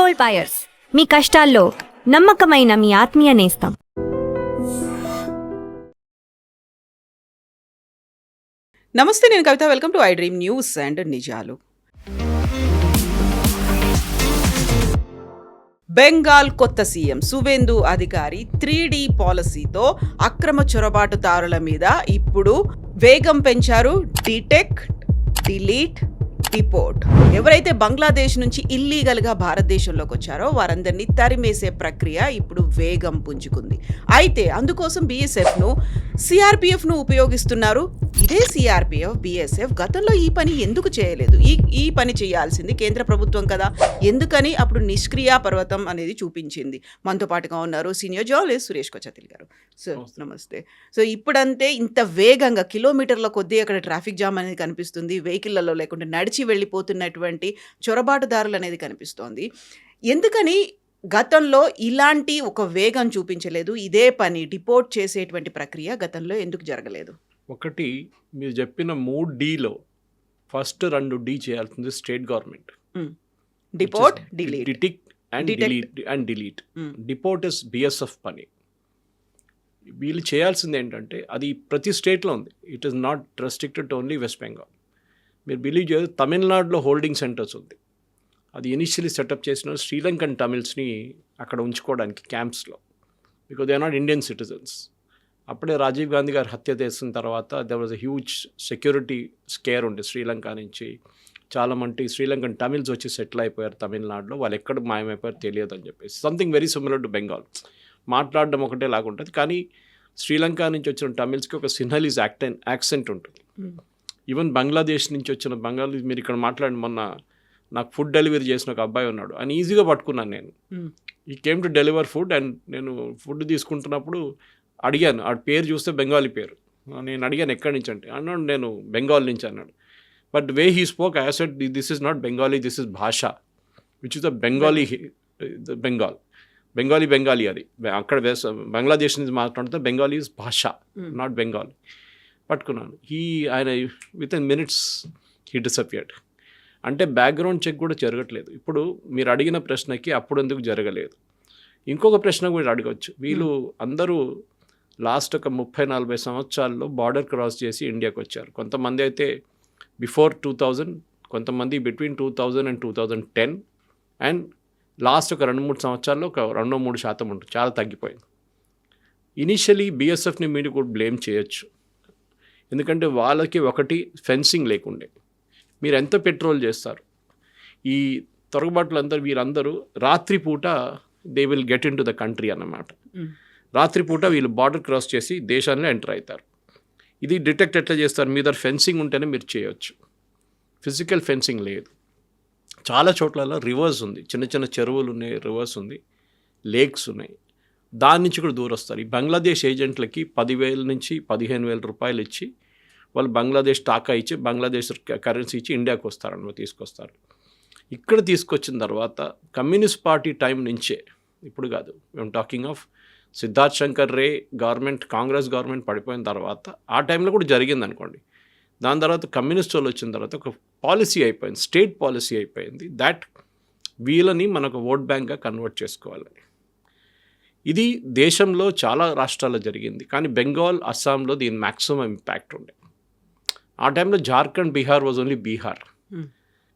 Gold buyers, మీ కష్టాల్లో నమ్మకమైన మీ ఆత్మీయ నేస్తం. నమస్తే, నేను Kavitha. Welcome to I dream news and నిజాలు. బెంగాల్ కొత్త సీఎం సువేందు అధికారి 3D పాలసీతో అక్రమ చొరబాటుదారుల మీద ఇప్పుడు వేగం పెంచారు. Detect, delete, deport. ఎవరైతే బంగ్లాదేశ్ నుంచి ఇల్లీగల్గా భారతదేశంలోకి వచ్చారో వారందరినీ తరిమేసే ప్రక్రియ ఇప్పుడు వేగం పుంజుకుంది. అయితే అందుకోసం బీఎస్ఎఫ్ను, సిఆర్పిఎఫ్ను ఉపయోగిస్తున్నారు. ఇదే సిఆర్పిఎఫ్, బీఎస్ఎఫ్ గతంలో ఈ పని ఎందుకు చేయలేదు? ఈ పని చేయాల్సింది కేంద్ర ప్రభుత్వం కదా. ఎందుకని అప్పుడు నిష్క్రియ పర్వతం అనేది చూపించింది. మనతో పాటుగా ఉన్నారు సీనియర్ జర్నలిస్ట్ సురేష్ కొచ్చతిల్ గారు. సార్ నమస్తే. సో ఇప్పుడంతే ఇంత వేగంగా కిలోమీటర్ల కొద్దీ అక్కడ ట్రాఫిక్ జామ్ అనేది కనిపిస్తుంది. వెహికల్లలో లేకుంటే నడిచి వెళ్ళిపోతున్నటువంటి చొరబాటుదారులు అనేది కనిపిస్తోంది. ఎందుకని గతంలో ఇలాంటి ఒక వేగం చూపించలేదు? ఇదే పని డిపోర్ట్ చేసేటువంటి ప్రక్రియ గతంలో ఎందుకు జరగలేదు? ఒకటి, మీరు చెప్పిన 3Dలో ఫస్ట్ 2D చేయాల్సింది state government. Deport, delete. Detect and delete. Deport is BSF పని. వీళ్ళు చేయాల్సింది ఏంటంటే అది ప్రతి స్టేట్లో ఉంది. It is not restricted only West Bengal. మీరు బిలీవ్ చేయదు, తమిళనాడులో హోల్డింగ్ సెంటర్స్ ఉంది. అది ఇనిషియలీ సెటప్ చేసిన శ్రీలంకన్ తమిళ్స్ని అక్కడ ఉంచుకోవడానికి క్యాంప్స్లో, because they are not Indian citizens. అప్పుడే రాజీవ్ గాంధీ గారు హత్య చేసిన తర్వాత there was a huge security scare ఉండే శ్రీలంక నుంచి. చాలామంది శ్రీలంకన్ తమిళ్స్ వచ్చి సెటిల్ అయిపోయారు తమిళనాడులో. వాళ్ళు ఎక్కడ మాయమైపోయారు తెలియదు అని చెప్పేసి. Something very similar to Bengal. మాట్లాడడం ఒకటే లాగుంటుంది, కానీ శ్రీలంక నుంచి వచ్చిన తమిళ్స్కి ఒక సిన్హలీస్ యాక్సెంట్ ఉంటుంది. ఈవెన్ బంగ్లాదేశ్ నుంచి వచ్చిన బెంగాలీ, మీరు ఇక్కడ మాట్లాడిన మొన్న నాకు ఫుడ్ డెలివరీ చేసిన ఒక అబ్బాయి ఉన్నాడు. అని ఈజీగా పట్టుకున్నాను నేను. ఈ came to deliver food and నేను ఫుడ్ తీసుకుంటున్నప్పుడు అడిగాను, ఆ పేరు చూస్తే బెంగాలీ పేరు. నేను అడిగాను ఎక్కడి నుంచి అంటే, అన్నాడు నేను బెంగాల్ నుంచి అన్నాడు. But way he spoke I said this is not Bengali, this is భాష, which is the Bengali. Bengali అది అక్కడ బంగ్లాదేశ్ నుంచి మాట్లాడితే బెంగాలీ ఇస్ భాష, నాట్ బెంగాలీ. పట్టుకున్నాను. ఆయన with in minutes he disappeared. అంటే బ్యాక్గ్రౌండ్ చెక్ కూడా జరగట్లేదు. ఇప్పుడు మీరు అడిగిన ప్రశ్నకి అప్పుడు ఎందుకు జరగలేదు, ఇంకొక ప్రశ్న కూడా అడగవచ్చు. వీళ్ళు అందరూ లాస్ట్ ఒక 30-40 సంవత్సరాల్లో బార్డర్ క్రాస్ చేసి ఇండియాకి వచ్చారు. కొంతమంది అయితే బిఫోర్ 2000, కొంతమంది బిట్వీన్ 2000 and 2010, అండ్ లాస్ట్ ఒక 2-3 సంవత్సరాల్లో ఒక 2-3% ఉంటుంది. చాలా తగ్గిపోయింది. ఇనిషియలీ బీఎస్ఎఫ్ని మీరు కూడా బ్లేమ్ చేయొచ్చు. ఎందుకంటే వాళ్ళకి ఒకటి ఫెన్సింగ్ లేకుండే. మీరు ఎంత పెట్రోల్ చేస్తారు? ఈ తొరగబాటులందరూ వీరందరూ రాత్రిపూట they will get in to the country అన్నమాట. రాత్రిపూట వీళ్ళు బార్డర్ క్రాస్ చేసి దేశాల్లో ఎంటర్ అవుతారు. ఇది డిటెక్ట్ ఎట్లా చేస్తారు? మీ దగ్గర ఫెన్సింగ్ ఉంటేనే మీరు చేయొచ్చు. ఫిజికల్ ఫెన్సింగ్ లేదు. చాలా చోట్లలో రివర్స్ ఉంది, చిన్న చిన్న చెరువులు ఉన్నాయి, రివర్స్ ఉంది, లేక్స్ ఉన్నాయి. దాని నుంచి కూడా దూరం వస్తారు. ఈ బంగ్లాదేశ్ ఏజెంట్లకి 10,000 నుంచి 15,000 రూపాయలు ఇచ్చి వాళ్ళు బంగ్లాదేశ్ టాకా ఇచ్చి బంగ్లాదేశ్ కరెన్సీ ఇచ్చి ఇండియాకి వస్తారన్నమాట, తీసుకొస్తారు. ఇక్కడ తీసుకొచ్చిన తర్వాత కమ్యూనిస్ట్ పార్టీ టైం నుంచే, ఇప్పుడు కాదు, మేము talking of Siddharth Shankar ray government, Congress government పడిపోయిన తర్వాత ఆ టైంలో కూడా జరిగింది అనుకోండి. దాని తర్వాత కమ్యూనిస్ట్ వాళ్ళు వచ్చిన తర్వాత ఒక పాలసీ అయిపోయింది, స్టేట్ పాలసీ అయిపోయింది, దాట్ వీళ్ళని మనకు ఓట్ బ్యాంక్గా కన్వర్ట్ చేసుకోవాలని. ఇది దేశంలో చాలా రాష్ట్రాల్లో జరిగింది, కానీ బెంగాల్, అస్సాంలో దీని మ్యాక్సిమం ఇంపాక్ట్ ఉండే. ఆ టైంలో జార్ఖండ్, బీహార్ వాజ్ ఓన్లీ బీహార్,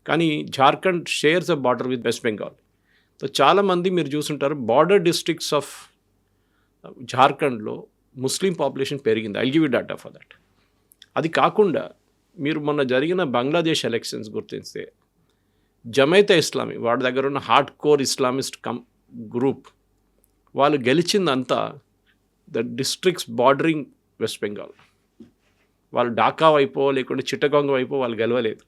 కానీ Jharkhand shares a border with West Bengal. So చాలామంది మీరు చూసుంటారు, బార్డర్ డిస్ట్రిక్ట్స్ ఆఫ్ జార్ఖండ్లో ముస్లిం పాపులేషన్ పెరిగింది. I'll give you data for that. అది కాకుండా మీరు మొన్న జరిగిన బంగ్లాదేశ్ ఎలక్షన్స్ గుర్తిస్తే జమైతే ఇస్లామీ, వాడి దగ్గర ఉన్న హార్డ్ కోర్ ఇస్లామిస్ట్ గ్రూప్, వాళ్ళు గెలిచిందంతా the districts bordering West Bengal. వాళ్ళు ఢాకా వైపో లేకుంటే చిట్టగాంగ్ వైపో వాళ్ళు గెలవలేదు,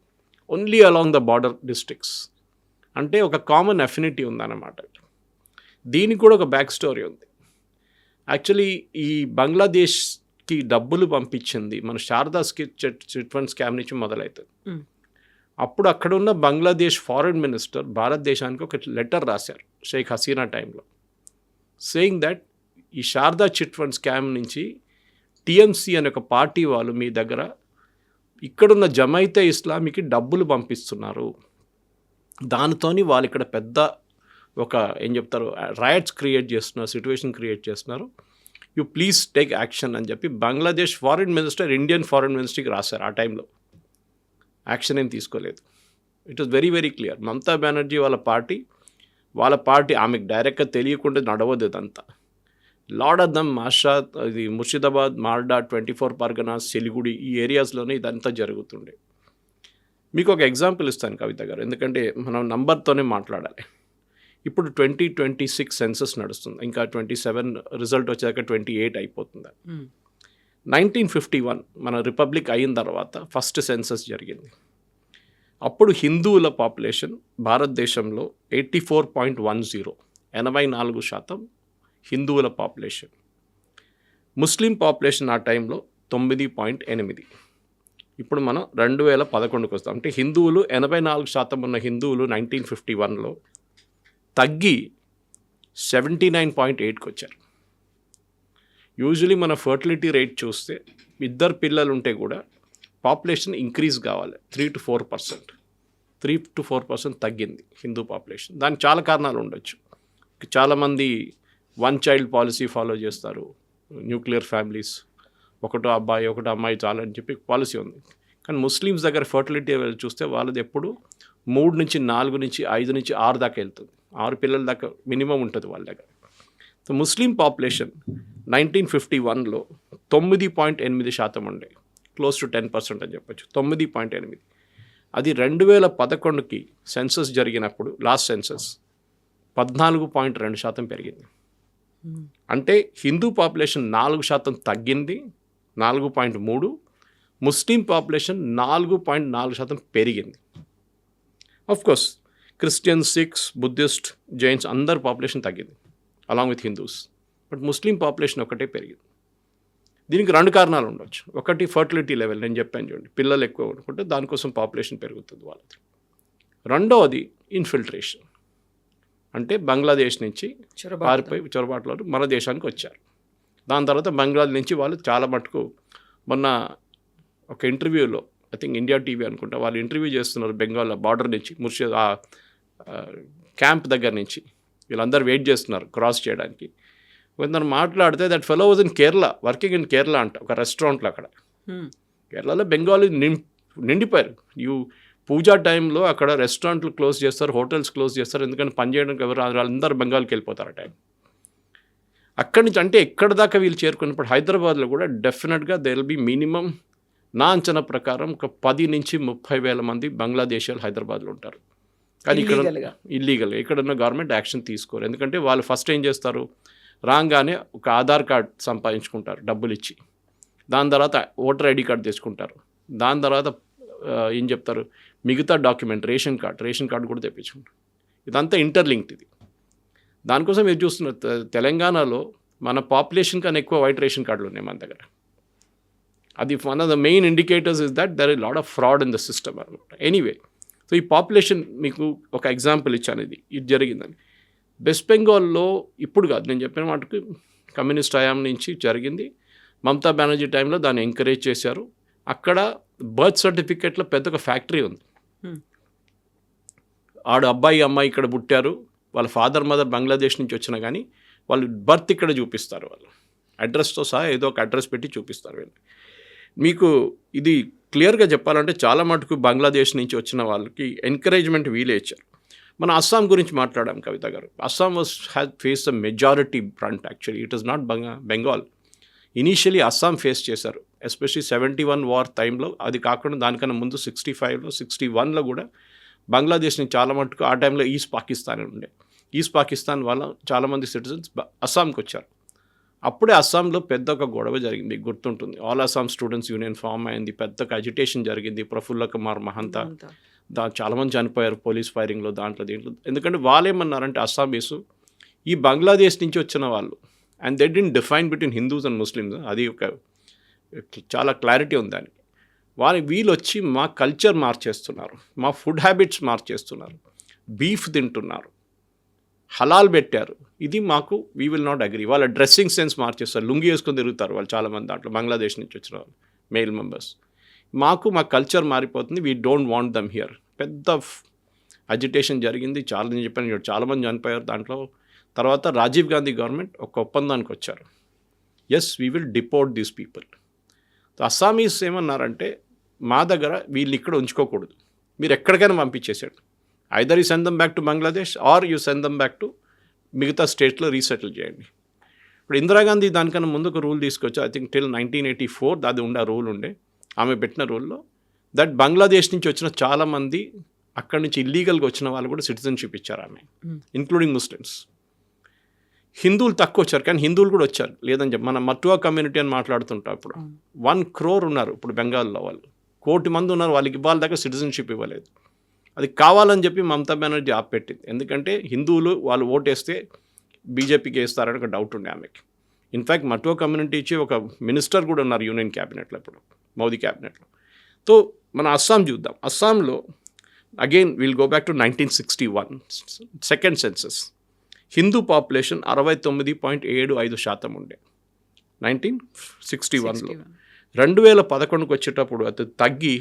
only along the border districts. అంటే ఒక కామన్ అఫినిటీ ఉందన్నమాట. దీనికి కూడా ఒక బ్యాక్ స్టోరీ ఉంది. యాక్చువల్లీ ఈ బంగ్లాదేశ్కి డబ్బులు పంపించింది మన శారదా చిట్ ఫండ్ స్కామ్ నుంచి మొదలవుతుంది. అప్పుడు అక్కడ ఉన్న బంగ్లాదేశ్ ఫారెన్ మినిస్టర్ భారతదేశానికి ఒక లెటర్ రాశారు షేక్ హసీనా టైంలో, సేయింగ్ దట్ ఈ శారదా చిట్ ఫండ్ స్కామ్ నుంచి టీఎంసీ అనే ఒక పార్టీ వాళ్ళు మీ దగ్గర ఇక్కడున్న జమైతే ఇస్లామీకి డబ్బులు పంపిస్తున్నారు, దానితోని వాళ్ళు ఇక్కడ పెద్ద ఒక ఏం చెప్తారు రైట్స్ క్రియేట్ చేస్తున్నారు, సిచ్యువేషన్ క్రియేట్ చేస్తున్నారు, యూ ప్లీజ్ టేక్ యాక్షన్ అని చెప్పి Bangladesh foreign minister Indian foreign మినిస్టర్కి రాశారు. ఆ టైంలో యాక్షన్ ఏం తీసుకోలేదు. It was very very clear. Mamata Banerjee వాళ్ళ పార్టీ ఆమెకు డైరెక్ట్గా తెలియకుండా నడవదు ఇదంతా. లాడ్ ఆఫ్ దమ్ మాషాద్, ఇది ముర్షిదాబాద్, మాల్డా, 24 పర్గనాస్, సిలిగుడి ఈ ఏరియాస్లోనే ఇదంతా జరుగుతుండే. మీకు ఒక ఎగ్జాంపుల్ ఇస్తాను కవిత గారు, ఎందుకంటే మనం నంబర్తోనే మాట్లాడాలి. ఇప్పుడు 2026 సెన్సస్ నడుస్తుంది, ఇంకా 27 రిజల్ట్ వచ్చాక 28 అయిపోతుంది. 1951 మన రిపబ్లిక్ అయిన తర్వాత ఫస్ట్ సెన్సస్ జరిగింది. అప్పుడు హిందువుల పాపులేషన్ భారతదేశంలో 84.10, 84% హిందువుల పాపులేషన్. ముస్లిం పాపులేషన్ ఆ టైంలో 9.8. ఇప్పుడు మనం 2011కి వస్తాం. అంటే హిందువులు 84% ఉన్న హిందువులు 1951లో తగ్గి 79.8కి వచ్చారు. యూజువలీ మన ఫర్టిలిటీ రేట్ చూస్తే 2 పిల్లలు ఉంటే కూడా పాపులేషన్ ఇంక్రీజ్ కావాలి. 3 to 4% తగ్గింది హిందూ పాపులేషన్. దానికి చాలా కారణాలు ఉండొచ్చు. చాలామంది 1 చైల్డ్ పాలసీ ఫాలో చేస్తారు, న్యూక్లియర్ ఫ్యామిలీస్, ఒకటో అబ్బాయి ఒకటో అమ్మాయి చాలని చెప్పి పాలసీ ఉంది. కానీ ముస్లిమ్స్ దగ్గర ఫర్టిలిటీ చూస్తే వాళ్ళది ఎప్పుడు 3 నుంచి 4 నుంచి 5 నుంచి 6 దాకా వెళ్తుంది. 6 పిల్లల దాకా మినిమం ఉంటుంది వాళ్ళ దగ్గర. సో ముస్లిం పాపులేషన్ 1951లో 9.8% ఉండే, క్లోజ్ టు 10% అని చెప్పచ్చు, 9.8. అది 2011కి సెన్సస్ జరిగినప్పుడు లాస్ట్ సెన్సస్ 14.2% పెరిగింది. అంటే హిందూ పాపులేషన్ 4% తగ్గింది, 4.3. ముస్లిం పాపులేషన్ 4.4% పెరిగింది. Course Christians, Sikhs, Buddhist, Jains అందరు పాపులేషన్ తగ్గింది along with Hindus. But Muslim population ఒకటే పెరిగింది. దీనికి 2 కారణాలు ఉండొచ్చు. ఒకటి ఫర్టిలిటీ లెవెల్, నేను చెప్పాను చూడండి, పిల్లలు ఎక్కువ అనుకుంటే దానికోసం పాపులేషన్ పెరుగుతుంది వాళ్ళది. రెండవది ఇన్ఫిల్ట్రేషన్, అంటే బంగ్లాదేశ్ నుంచి పారిపోయి చొరబాటులో మన దేశానికి వచ్చారు. దాని తర్వాత బంగ్లాదేశ్ నుంచి వాళ్ళు చాలా మటుకు, మొన్న ఒక ఇంటర్వ్యూలో ఐ థింక్ ఇండియా టీవీ అనుకుంటా, వాళ్ళు ఇంటర్వ్యూ చేస్తున్నారు బెంగాల్ బార్డర్ నుంచి, ముర్షిద్ క్యాంప్ దగ్గర నుంచి. వీళ్ళందరూ వెయిట్ చేస్తున్నారు క్రాస్ చేయడానికి. కొందరు మాట్లాడితే that fellow was in Kerala, working in Kerala అంట, ఒక రెస్టారెంట్లో. అక్కడ కేరళలో బెంగాలీ నిండిపోయారు. పూజా టైంలో అక్కడ రెస్టారెంట్లు క్లోజ్ చేస్తారు, హోటల్స్ క్లోజ్ చేస్తారు, ఎందుకంటే పనిచేయడానికి ఎవరు వాళ్ళందరూ బెంగాల్కి వెళ్ళిపోతారు ఆ టైం. అక్కడి నుంచి అంటే ఎక్కడ దాకా వీళ్ళు చేరుకున్నప్పుడు హైదరాబాద్లో కూడా డెఫినెట్గా దే విల్ బి మినిమం, నా అంచనా ప్రకారం ఒక 10 నుంచి 30,000 మంది బంగ్లాదేశీయులు హైదరాబాద్లో ఉంటారు. కానీ ఇక్కడ ఇల్లీగల్గా ఇక్కడున్న గవర్నమెంట్ యాక్షన్ తీసుకోరు. ఎందుకంటే వాళ్ళు ఫస్ట్ ఏం చేస్తారు, రాగానే ఒక ఆధార్ కార్డ్ సంపాదించుకుంటారు డబ్బులు ఇచ్చి, దాని తర్వాత ఓటర్ ఐడి కార్డు తెచ్చుకుంటారు, దాని తర్వాత ఏం చెప్తారు మిగతా డాక్యుమెంట్ రేషన్ కార్డు కూడా తెప్పించుకుంటారు. ఇదంతా ఇంటర్లింక్డ్. ఇది దానికోసం మీరు చూస్తున్నారు తెలంగాణలో మన పాపులేషన్ కన్నా ఎక్కువ వైట్ రేషన్ కార్డులు ఉన్నాయి మన దగ్గర. అది one of the main indicators is that there is lot of fraud in the system అనమాట. ఎనీవే, సో ఈ పాపులేషన్ మీకు ఒక ఎగ్జాంపుల్ ఇచ్చాను, ఇది జరిగిందని. వెస్ట్ బెంగాల్లో ఇప్పుడు కాదు, నేను చెప్పిన మాటకు కమ్యూనిస్ట్ హయాం నుంచి జరిగింది. మమతా బెనర్జీ టైంలో దాన్ని ఎంకరేజ్ చేశారు. అక్కడ బర్త్ సర్టిఫికేట్లో పెద్ద ఒక ఫ్యాక్టరీ ఉంది. అబ్బాయి అమ్మాయి ఇక్కడ పుట్టారు, వాళ్ళ ఫాదర్ మదర్ బంగ్లాదేశ్ నుంచి వచ్చినా కానీ వాళ్ళు బర్త్ ఇక్కడ చూపిస్తారు, వాళ్ళు అడ్రస్తో సహా ఏదో ఒక అడ్రస్ పెట్టి చూపిస్తారు వీళ్ళు. మీకు ఇది క్లియర్గా చెప్పాలంటే చాలా మటుకు బంగ్లాదేశ్ నుంచి వచ్చిన వాళ్ళకి ఎంకరేజ్మెంట్ వీలే ఇచ్చారు. మన అస్సాం గురించి మాట్లాడాం కవిత గారు. Assam has face the majority front. Actually it is not Bengal. Initially Assam face చేశారు, ఎస్పెషలీ 71 వార్ టైంలో. అది కాకుండా దానికన్నా ముందు 65లో 61లో కూడా బంగ్లాదేశ్ నుంచి చాలా మటుకు ఆ టైంలో ఈస్ట్ పాకిస్తాన్ ఉండే. ఈస్ట్ పాకిస్తాన్ వల్ల చాలామంది సిటిజన్స్ అస్సాంకి వచ్చారు. అప్పుడే అస్సాంలో పెద్ద ఒక గొడవ జరిగింది, మీకు గుర్తుంటుంది. All Assam students union form అయింది, పెద్ద అజిటేషన్ జరిగింది. ప్రఫుల్ల కుమార్ మహంతా చాలామంది చనిపోయారు పోలీస్ ఫైరింగ్లో, దీంట్లో. ఎందుకంటే వాళ్ళు ఏమన్నారంటే అస్సామీసు ఈ బంగ్లాదేశ్ నుంచి వచ్చిన వాళ్ళు, and they didn't define between Hindus and Muslims. అది ఒక చాలా క్లారిటీ ఉంది దానికి. వీళ్ళు వచ్చి మా కల్చర్ మార్చేస్తున్నారు, మా ఫుడ్ హ్యాబిట్స్ మార్చేస్తున్నారు, బీఫ్ తింటున్నారు, హలాల్ పెట్టారు, ఇది మాకు వీ విల్ నాట్ అగ్రీ. వాళ్ళ డ్రెస్సింగ్ సెన్స్ మార్చేస్తారు, లుంగి వేసుకొని తిరుగుతారు వాళ్ళు చాలామంది దాంట్లో బంగ్లాదేశ్ నుంచి వచ్చిన వాళ్ళు మేల్ మెంబర్స్. మా కల్చర్ మారిపోతుంది, we don't want them here. పెద్ద అజిటేషన్ జరిగింది, చాలా నేను చెప్పాను చాలామంది చనిపోయారు దాంట్లో. తర్వాత రాజీవ్ గాంధీ గవర్నమెంట్ ఒక ఒప్పందానికి వచ్చారు, yes we will deport these people. Assamese ఏమన్నారంటే మా దగ్గర వీళ్ళు ఇక్కడ ఉంచుకోకూడదు, మీరు ఎక్కడికైనా పంపించేసాడు, either you send them back to Bangladesh or you send them back to మిగతా స్టేట్లో రీసెటిల్ చేయండి. ఇప్పుడు ఇందిరాగాంధీ దానికన్నా ముందు ఒక రూల్ తీసుకొచ్చి, ఐ థింక్ టిల్ 1984 అది ఉండే రూల్ ఉండే, ఆమె పెట్టిన రూల్లో దట్ బంగ్లాదేశ్ నుంచి వచ్చిన చాలామంది అక్కడి నుంచి ఇల్లీగల్గా వచ్చిన వాళ్ళు కూడా సిటిజన్షిప్ ఇచ్చారు ఆమె, ఇంక్లూడింగ్ ముస్లిమ్స్. హిందువులు తక్కువ వచ్చారు, కానీ హిందువులు కూడా వచ్చారు లేదని చెప్పి. మన మటువా కమ్యూనిటీ అని మాట్లాడుతుంటాం. ఇప్పుడు 1 crore ఉన్నారు ఇప్పుడు బెంగాల్లో, వాళ్ళు 1 కోటి మంది ఉన్నారు, వాళ్ళకి ఇవాళ దాకా సిటిజన్షిప్ ఇవ్వలేదు. అది కావాలని చెప్పి మమతా బెనర్జీ ఆపెట్టింది, ఎందుకంటే హిందువులు వాళ్ళు ఓటేస్తే బీజేపీకి వేస్తారని ఒక డౌట్ ఉండే ఆమెకి. ఇన్ఫ్యాక్ట్ మటువా కమ్యూనిటీ ఇచ్చి ఒక మినిస్టర్ కూడా ఉన్నారు యూనియన్ క్యాబినెట్లో ఇప్పుడు, మోదీ క్యాబినెట్లో. సో మన అస్సాం చూద్దాం. అస్సాంలో again will go back to 1961 second census. Hindu population 69.75% ఉండే 1961లో. 2011కు వచ్చేటప్పుడు అది తగ్గి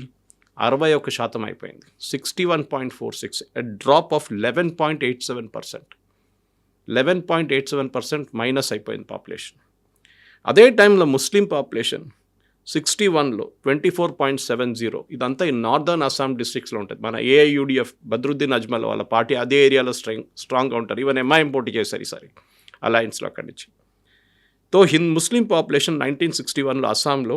61% అయిపోయింది, 61.46, డ్రాప్ ఆఫ్ 11.87%. 11.87% మైనస్ అయిపోయింది పాపులేషన్. అదే టైంలో ముస్లిం పాపులేషన్ 61లో 24.70. ఇదంతా ఈ నార్దర్న్ అస్సాం డిస్ట్రిక్ట్స్లో ఉంటుంది. మన ఏఐయుడిఎఫ్ బద్రుద్దీన్ అజ్మల్ వాళ్ళ పార్టీ అదే ఏరియాలో స్ట్రాంగ్గా ఉంటారు. ఈవెన్ ఎంఐఎం పోటీ చేశారు ఈసారి అలయన్స్లో అక్కడి నుంచి. తో ముస్లిం పాపులేషన్ 1961లో అస్సాంలో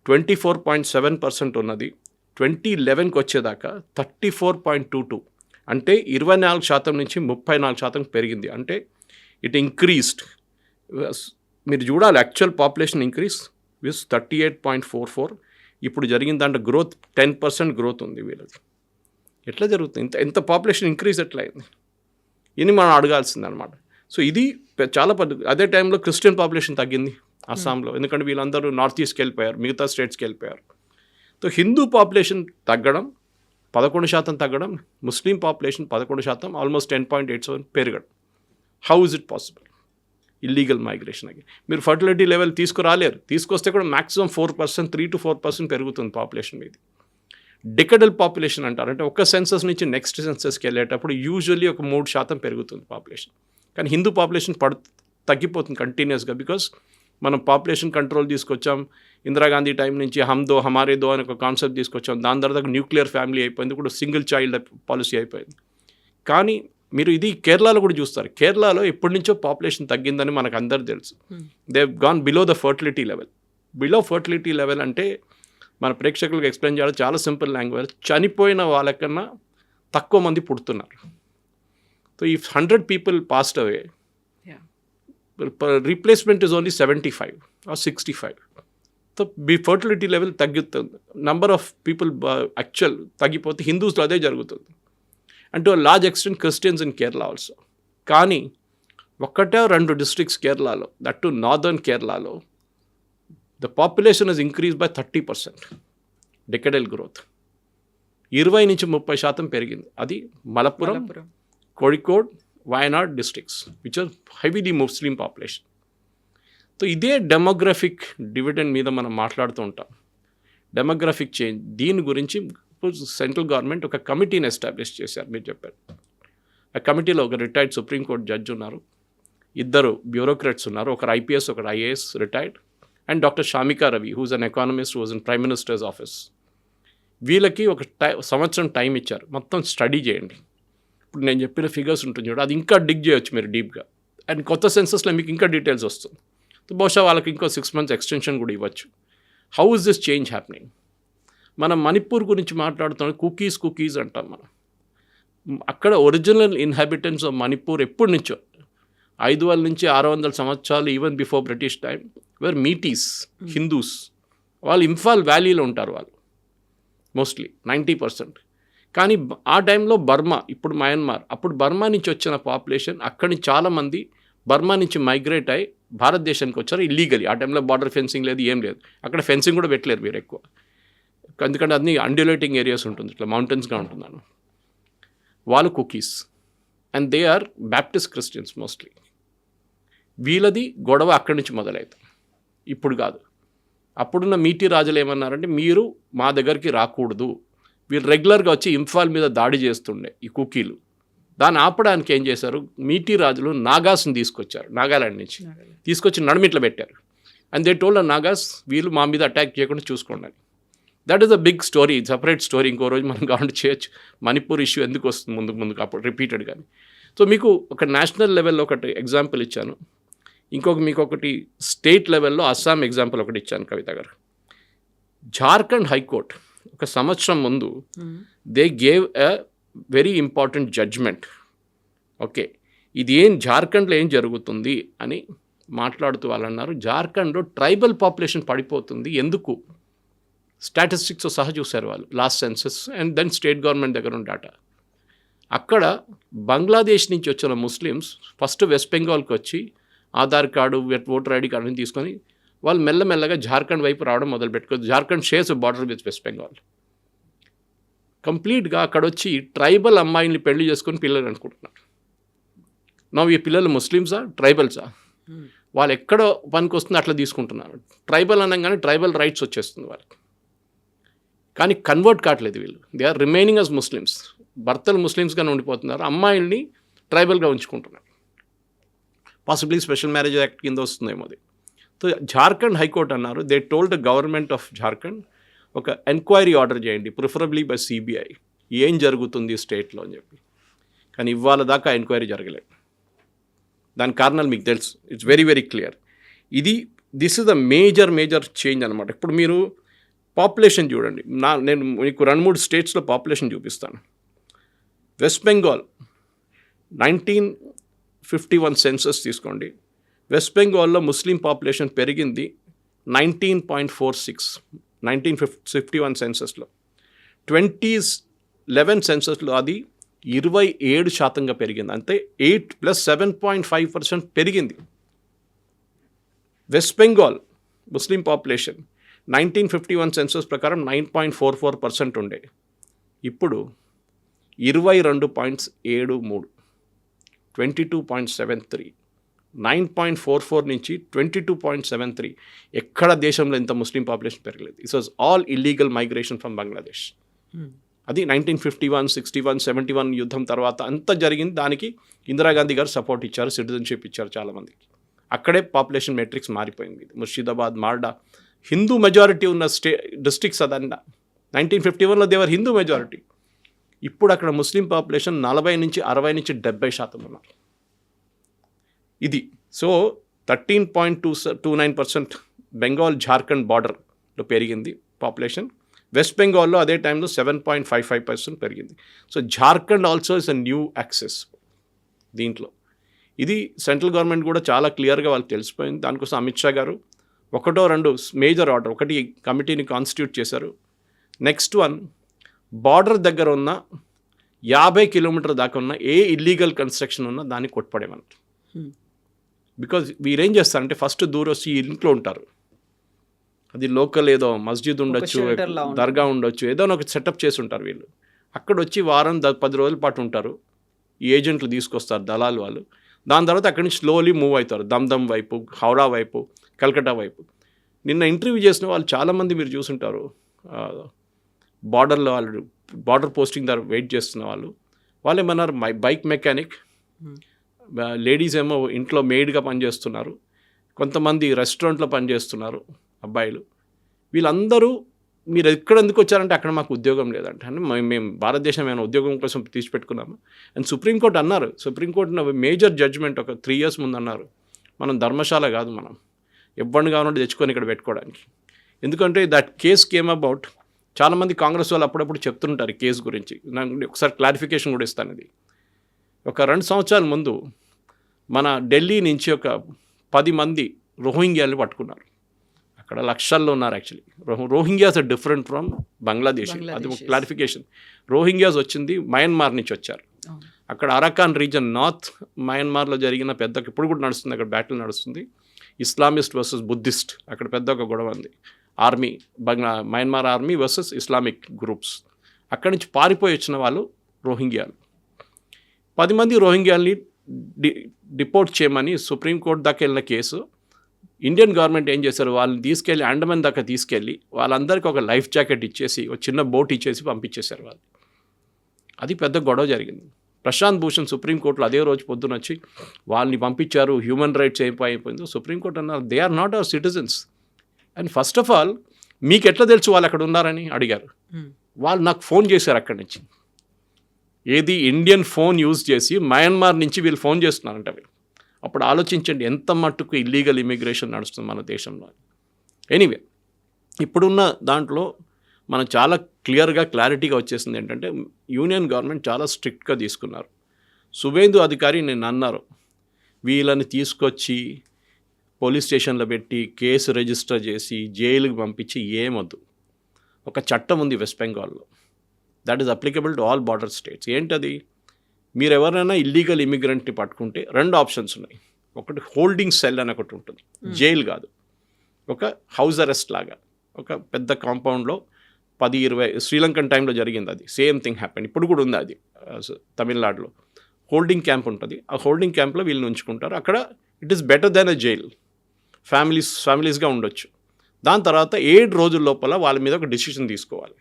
24.7% ఉన్నది. 2011కి వచ్చేదాకా 34.22, అంటే 24% నుంచి 34% పెరిగింది. అంటే ఇట్ ఇంక్రీస్డ్. మీరు చూడాలి యాక్చువల్ పాపులేషన్ ఇంక్రీస్ విత్ 38.44. ఇప్పుడు జరిగిన దాంట్లో గ్రోత్ 10% గ్రోత్ ఉంది వీళ్ళది. ఎట్లా జరుగుతుంది? ఎంత పాపులేషన్ ఇంక్రీజ్ ఎట్లా అయింది? ఇది మనం అడగాల్సింది అనమాట. సో ఇది చాలా అదే టైంలో క్రిస్టియన్ పాపులేషన్ తగ్గింది అస్సాంలో, ఎందుకంటే వీళ్ళందరూ నార్త్ ఈస్ట్కి వెళ్ళిపోయారు, మిగతా స్టేట్స్కి వెళ్ళిపోయారు. సో హిందూ పాపులేషన్ తగ్గడం 11% తగ్గడం, ముస్లిం పాపులేషన్ 11%, ఆల్మోస్ట్ 10.87 పెరగడం. How is it possible? Illegal migration. మీరు ఫర్టిలిటీ లెవెల్ తీసుకురాలేరు, తీసుకొస్తే కూడా మ్యాక్సిమం 4%, 3 to 4% పెరుగుతుంది పాపులేషన్ మీది. డికెడల్ పాపులేషన్ అంటారు, అంటే ఒక సెన్సస్ నుంచి నెక్స్ట్ సెన్సస్కి వెళ్ళేటప్పుడు యూజువల్లీ ఒక 3% పెరుగుతుంది పాపులేషన్. కానీ హిందూ పాపులేషన్ తగ్గిపోతుంది కంటిన్యూస్గా, బికాస్ మనం పాపులేషన్ కంట్రోల్ తీసుకొచ్చాం. ఇందిరాగాంధీ టైం నుంచి హమ్దో హమారే దో అని ఒక కాన్సెప్ట్ తీసుకొచ్చాం. దాని తర్వాత న్యూక్లియర్ ఫ్యామిలీ అయిపోయింది, ఇప్పుడు సింగిల్ చైల్డ్ పాలసీ అయిపోయింది. కానీ మీరు ఇది కేరళలో కూడా చూస్తారు. కేరళలో ఎప్పటి నుంచో పాపులేషన్ తగ్గిందని మనకు అందరూ తెలుసు. They gone below the fertility level. Below fertility level అంటే మన ప్రేక్షకులకు ఎక్స్ప్లెయిన్ చేయాలి చాలా సింపుల్ లాంగ్వేజ్. చనిపోయిన వాళ్ళకన్నా తక్కువ మంది పుడుతున్నారు. సో ఈ 100 people passed away, replacement is only 75 or 65. So fertility level తగ్గుతుంది, నంబర్ ఆఫ్ పీపుల్ యాక్చువల్ తగ్గిపోతే హిందూస్లో అదే జరుగుతుంది. And to large extent Christians in Kerala also. కానీ 1-2 districts కేరళలో, దట్ టు నార్దర్న్ కేరళలో, the population is increase by 30%. Decadal growth 20 నుంచి 30% పెరిగింది. అది Malappuram, Kozhikode, Wayanad districts which are heavily Muslim population. So ఇదే డెమోగ్రఫిక్ డివిడెండ్ మీద మనం మాట్లాడుతూ ఉంటాం, డెమోగ్రఫిక్ చేంజ్. దీని గురించి సెంట్రల్ గవర్నమెంట్ ఒక కమిటీని ఎస్టాబ్లిష్ చేశారు. మీరు చెప్పారు, ఆ కమిటీలో ఒక రిటైర్డ్ సుప్రీంకోర్టు జడ్జి ఉన్నారు, 2 బ్యూరోక్రాట్స్ ఉన్నారు, ఒకరు IPS, ఒకరు IAS retired, and doctor Shamika Ravi who's an economist, who's in prime minister's office. వీళ్ళకి ఒక సంవత్సరం టైం ఇచ్చారు, మొత్తం స్టడీ చేయండి. ఇప్పుడు నేను చెప్పిన ఫిగర్స్ ఉంటుంది చూడ, అది ఇంకా డిగ్ చేయొచ్చు మీరు డీప్గా, అండ్ కొత్త సెన్సస్లో మీకు ఇంకా డీటెయిల్స్ వస్తుంది. బహుశా వాళ్ళకి ఇంకో 6 months ఎక్స్టెన్షన్ కూడా ఇవ్వచ్చు. How is this change happening? మనం మణిపూర్ గురించి మాట్లాడుతున్నాం, కుకీస్ అంటాం మనం. అక్కడ ఒరిజినల్ ఇన్హాబిటెంట్స్ ఆఫ్ మణిపూర్ ఎప్పటి నుంచో 500 నుంచి 600 సంవత్సరాలు, even before British time, were Meiteis Hindus. వాళ్ళు ఇంఫాల్ వ్యాలీలో ఉంటారు వాళ్ళు మోస్ట్లీ 90%. కానీ ఆ టైంలో బర్మా, ఇప్పుడు మయన్మార్, అప్పుడు బర్మా నుంచి వచ్చిన పాపులేషన్ అక్కడి నుంచి చాలామంది బర్మా నుంచి మైగ్రేట్ అయ్యి భారతదేశానికి వచ్చారు ఇల్లీగలీ. ఆ టైంలో బార్డర్ ఫెన్సింగ్ లేదు, ఏం లేదు. అక్కడ ఫెన్సింగ్ కూడా పెట్టలేరు మీరు ఎక్కువ, ఎందుకంటే అన్ని అండ్యులేటింగ్ ఏరియాస్ ఉంటుంది, ఇట్లా మౌంటైన్స్గా ఉంటున్నాను. వాళ్ళు Kukis and they are Baptist Christians mostly. వీళ్ళది గొడవ అక్కడి నుంచి మొదలవుతుంది, ఇప్పుడు కాదు. అప్పుడున్న మీటి రాజులు ఏమన్నారంటే, మీరు మా దగ్గరికి రాకూడదు, వీళ్ళు రెగ్యులర్గా వచ్చి ఇంఫాల్ మీద దాడి చేస్తుండే ఈ కుకీలు. దాన్ని ఆపడానికి ఏం చేశారు, మీటీ రాజులు నాగాస్ని తీసుకొచ్చారు, నాగాలాండ్ నుంచి తీసుకొచ్చి నడుమిట్లో పెట్టారు. అండ్ దే టోల్డ్ నాగాస్ వీళ్ళు మా మీద అటాక్ చేయకుండా చూసుకోండి అని. That is a big story, separate story. ఇంకో రోజు మనం కావాలంటే చేయొచ్చు. మణిపూర్ ఇష్యూ ఎందుకు వస్తుంది ముందుకు అప్పుడు రిపీటెడ్ కానీ. సో మీకు ఒక నేషనల్ లెవెల్లో ఒకటి ఎగ్జాంపుల్ ఇచ్చాను, మీకు ఒకటి స్టేట్ లెవెల్లో అస్సాం ఎగ్జాంపుల్ ఒకటి ఇచ్చాను కవిత గారు. జార్ఖండ్ హైకోర్ట్ ఒక సంవత్సరం ముందు they gave a very important judgment. Okay, ఇది జార్ఖండ్లో ఏం జరుగుతుంది అని మాట్లాడుతూ వాళ్ళు అన్నారు, జార్ఖండ్లో ట్రైబల్ పాపులేషన్ పడిపోతుంది, ఎందుకు స్టాటిస్టిక్స్ సహా చూశారు వాళ్ళు last census and then state government దగ్గర ఉన్న డేటా. అక్కడ బంగ్లాదేశ్ నుంచి వచ్చిన ముస్లిమ్స్ ఫస్ట్ వెస్ట్ బెంగాల్కి వచ్చి ఆధార్ కార్డు ఓటర్ ఐడి కార్డుని తీసుకొని వాళ్ళు మెల్లమెల్లగా జార్ఖండ్ వైపు రావడం మొదలుపెట్టుకోవచ్చు. Jharkhand shares border with West Bengal. కంప్లీట్గా అక్కడ వచ్చి ట్రైబల్ అమ్మాయిల్ని పెళ్లి చేసుకొని పిల్లలు అనుకుంటున్నారు. ఈ పిల్లలు ముస్లిమ్సా ట్రైబల్సా, వాళ్ళు ఎక్కడ పనికి వస్తుందో అట్లా తీసుకుంటున్నారు. ట్రైబల్ అనగానే ట్రైబల్ రైట్స్ వచ్చేస్తుంది వాళ్ళకి. కానీ కన్వర్ట్ కావట్లేదు వీళ్ళు, they are remaining as Muslims. భర్తలు ముస్లిమ్స్గానే ఉండిపోతున్నారు, అమ్మాయిల్ని ట్రైబల్గా ఉంచుకుంటున్నారు. పాసిబ్లీ స్పెషల్ మ్యారేజ్ యాక్ట్ కింద వస్తుందేమో అది. సో జార్ఖండ్ హైకోర్టు అన్నారు, they told the government of Jharkhand ఒక ఎంక్వైరీ ఆర్డర్ చేయండి, ప్రిఫరబ్లీ బై సిబిఐ, ఏం జరుగుతుంది స్టేట్లో అని చెప్పి. కానీ ఇవాళ దాకా ఎంక్వైరీ జరగలేదు. దాని కారణాలు మీకు తెలుసు, it's very very clear. This is the major change అనమాట. ఇప్పుడు మీరు పాపులేషన్ చూడండి, నేను మీకు 2-3 స్టేట్స్లో పాపులేషన్ చూపిస్తాను. వెస్ట్ బెంగాల్ 1951 సెన్సస్ తీసుకోండి. వెస్ట్ బెంగాల్లో ముస్లిం పాపులేషన్ పెరిగింది 19.46 1951 సెన్సస్లో. 2011 సెన్సస్లో అది 27% పెరిగింది, అంటే 8 + 7.5% పెరిగింది. వెస్ట్ బెంగాల్ ముస్లిం పాపులేషన్ 1951 సెన్సస్ ప్రకారం 9.44% ఉండే, ఇప్పుడు 22.73, 22.73, 9.44 నుంచి 22.73. ఎక్కడ దేశంలో ఇంత ముస్లిం పాపులేషన్ పెరగలేదు. It was all illegal migration from Bangladesh. అది 1951, 61, 71 యుద్ధం తర్వాత అంతా జరిగింది. దానికి ఇందిరాగాంధీ గారు సపోర్ట్ ఇచ్చారు, సిటిజన్షిప్ ఇచ్చారు చాలామందికి. అక్కడే పాపులేషన్ మెట్రిక్స్ మారిపోయింది. ముర్షిదాబాద్, మాల్డా హిందూ మెజారిటీ ఉన్న డిస్ట్రిక్ట్స్ అదన్నా. 1951లో దేవర్ హిందూ మెజారిటీ. ఇప్పుడు అక్కడ ముస్లిం పాపులేషన్ 40 నుంచి 60 నుంచి 70% ఉన్నారు. ఇది సో 13.29% బెంగాల్ జార్ఖండ్ బార్డర్లో పెరిగింది పాపులేషన్. వెస్ట్ బెంగాల్లో అదే టైంలో 7.55% పెరిగింది. So Jharkhand also is a new axes దీంట్లో. ఇది సెంట్రల్ గవర్నమెంట్ కూడా చాలా క్లియర్గా వాళ్ళకి తెలిసిపోయింది. దానికోసం అమిత్ షా గారు 1-2 మేజర్ ఆర్డర్, ఒకటి కమిటీని కాన్స్టిట్యూట్ చేశారు. నెక్స్ట్ వన్, బార్డర్ దగ్గర ఉన్న 50 కిలోమీటర్ దాకా ఉన్న ఏ ఇల్లీగల్ కన్స్ట్రక్షన్ ఉన్నా దాన్ని కొట్టుపడేమన్నారు. బికాజ్ వీరేం చేస్తారంటే ఫస్ట్ దూరం వచ్చి ఇంట్లో ఉంటారు, అది లోకల్ ఏదో మస్జిద్ ఉండొచ్చు, దర్గా ఉండొచ్చు, ఏదో ఒక సెటప్ చేసి ఉంటారు వీళ్ళు. అక్కడ వచ్చి వారం 10 రోజుల పాటు ఉంటారు. ఈ ఏజెంట్లు తీసుకొస్తారు, దళాలు వాళ్ళు. దాని తర్వాత అక్కడి నుంచి స్లోలీ మూవ్ అవుతారు దమ్దమ్ వైపు, హౌరా వైపు, కల్కటా వైపు. నిన్న ఇంటర్వ్యూ చేసిన వాళ్ళు చాలామంది మీరు చూసుంటారు, బార్డర్లో వాళ్ళు బార్డర్ పోస్టింగ్ దగ్గర వెయిట్ చేస్తున్న వాళ్ళు ఏమన్నారు, బైక్ మెకానిక్, లేడీస్ ఏమో ఇంట్లో మెయిడ్గా పనిచేస్తున్నారు, కొంతమంది రెస్టారెంట్లో పనిచేస్తున్నారు అబ్బాయిలు. వీళ్ళందరూ మీరు ఎక్కడెందుకు వచ్చారంటే అక్కడ మాకు ఉద్యోగం లేదంటే, అంటే మేము భారతదేశం ఏమైనా ఉద్యోగం కోసం తీసిపెట్టుకున్నాము. అండ్ సుప్రీంకోర్టు అన్నారు, సుప్రీంకోర్టు మేజర్ జడ్జ్మెంట్ ఒక 3 years ముందు అన్నారు, మనం ధర్మశాల కాదు, మనం ఎవరిని కావాలంటే తెచ్చుకొని ఇక్కడ పెట్టుకోవడానికి. ఎందుకంటే దట్ కేస్ కేమ్ అబౌట్. చాలామంది కాంగ్రెస్ వాళ్ళు అప్పుడప్పుడు చెప్తుంటారు ఈ కేసు గురించి. నాకు ఒకసారి క్లారిఫికేషన్ కూడా ఇస్తాను. ఇది ఒక 2 సంవత్సరాల ముందు మన ఢిల్లీ నుంచి ఒక 10 మంది రోహింగ్యాలు పట్టుకున్నారు. అక్కడ లక్షల్లో ఉన్నారు actually. Rohingyas are different from Bangladesh. అది ఒక క్లారిఫికేషన్. రోహింగ్యాస్ వచ్చింది మయన్మార్ నుంచి వచ్చారు. అక్కడ అరకాన్ రీజన్ నార్త్ మయన్మార్లో జరిగిన పెద్ద, ఇప్పుడు కూడా నడుస్తుంది అక్కడ బ్యాటిల్ నడుస్తుంది, ఇస్లామిస్ట్ వర్సెస్ బుద్ధిస్ట్. అక్కడ పెద్ద ఒక గొడవ ఉంది. Army, Myanmar army versus Islamic groups. అక్కడి నుంచి పారిపోయి వచ్చిన వాళ్ళు రోహింగ్యాలు. 10 మంది రోహింగ్యాల్ని డిపోర్ట్ చేయమని సుప్రీంకోర్టు దాకా వెళ్ళిన కేసు ఇండియన్ గవర్నమెంట్ ఏం చేశారు, వాళ్ళని తీసుకెళ్ళి అండమాన్ దాకా తీసుకెళ్ళి వాళ్ళందరికీ ఒక లైఫ్ జాకెట్ ఇచ్చేసి ఒక చిన్న బోట్ ఇచ్చేసి పంపించేశారు వాళ్ళు. అది పెద్ద గొడవ జరిగింది. ప్రశాంత్ భూషణ్ సుప్రీంకోర్టులో అదే రోజు పొద్దున వచ్చి వాళ్ళని పంపించారు, హ్యూమన్ రైట్స్ అయిపోయిందో సుప్రీంకోర్టు అన్నారు they are not our citizens. And first of all మీకు ఎట్లా తెలుసు వాళ్ళు అక్కడ ఉన్నారని అడిగారు. వాళ్ళు నాకు ఫోన్ చేశారు అక్కడి నుంచి, ఏది ఇండియన్ ఫోన్ యూజ్ చేసి మయన్మార్ నుంచి వీళ్ళు ఫోన్ చేస్తున్నారంట వీళ్ళు. అప్పుడు ఆలోచించండి ఎంత మట్టుకు ఇల్లీగల్ ఇమిగ్రేషన్ నడుస్తుంది మన దేశంలో. ఎనీవే, ఇప్పుడున్న దాంట్లో మనం చాలా క్లారిటీగా వచ్చేసింది ఏంటంటే యూనియన్ గవర్నమెంట్ చాలా స్ట్రిక్ట్గా తీసుకున్నారు. సువేందు అధికారి నేను అన్నారు వీళ్ళని తీసుకొచ్చి పోలీస్ స్టేషన్లో పెట్టి కేసు రిజిస్టర్ చేసి జైలుకి పంపించి ఏమొద్దు. ఒక చట్టం ఉంది వెస్ట్ బెంగాల్లో, that is applicable to all border states. ఏంటది, మీరు ఎవరైనా ఇల్లీగల్ ఇమిగ్రెంట్ని పట్టుకుంటే 2 ఆప్షన్స్ ఉన్నాయి. ఒకటి హోల్డింగ్ సెల్ అని ఒకటి ఉంటుంది, జైలు కాదు, ఒక హౌస్ అరెస్ట్ లాగా ఒక పెద్ద కాంపౌండ్లో 10-20 శ్రీలంకన్ టైంలో జరిగింది అది, సేమ్ థింగ్ హ్యాపెన్. ఇప్పుడు కూడా ఉంది అది తమిళనాడులో. హోల్డింగ్ క్యాంప్ ఉంటుంది, ఆ హోల్డింగ్ క్యాంప్లో వీళ్ళని ఉంచుకుంటారు. అక్కడ it is better than a jail, ఫ్యామిలీస్గా ఉండొచ్చు. దాని తర్వాత 7 రోజుల లోపల వాళ్ళ మీద ఒక డెసిషన్ తీసుకోవాలి,